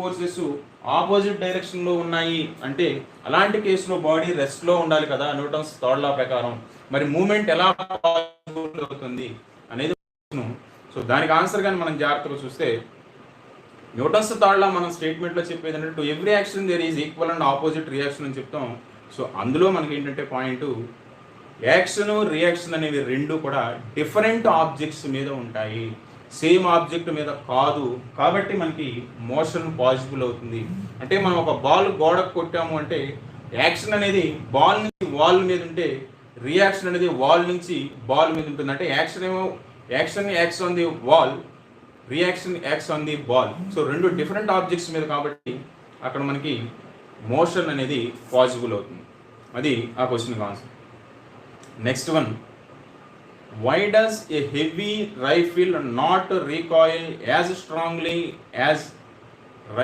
Forces opposite డైరెక్షన్లో ఉన్నాయి అంటే అలాంటి కేసులో బాడీ రెస్ట్లో ఉండాలి కదా న్యూటన్స్ థర్డ్ లా ప్రకారం. మరి మూమెంట్ ఎలా పాసిబుల్ అవుతుంది అనేది. సో దానికి ఆన్సర్ కానీ మనం జాగ్రత్తగా చూస్తే న్యూటన్స్ థర్డ్ లా మనం స్టేట్మెంట్లో చెప్పేది అంటే to every action there is equal and opposite reaction అని చెప్తాం. సో అందులో మనకి ఏంటంటే పాయింట్ యాక్షన్ రియాక్షన్ అనేవి రెండు కూడా డిఫరెంట్ ఆబ్జెక్ట్స్ మీద ఉంటాయి, సేమ్ ఆబ్జెక్ట్ మీద కాదు. కాబట్టి మనకి మోషన్ పాసిబుల్ అవుతుంది. అంటే మనం ఒక బాల్ గోడకు కొట్టాము అంటే యాక్షన్ అనేది బాల్ నుంచి వాల్ మీద ఉంటే రియాక్షన్ అనేది వాల్ నుంచి బాల్ మీద ఉంటుంది. అంటే action acts on the wall, reaction acts on the ball. So రెండు డిఫరెంట్ ఆబ్జెక్ట్స్ మీద కాబట్టి అక్కడ మనకి మోషన్ అనేది పాసిబుల్ అవుతుంది. అది ఆ క్వశ్చన్కి answer. Next one, why does a heavy rifle not recoil as strongly as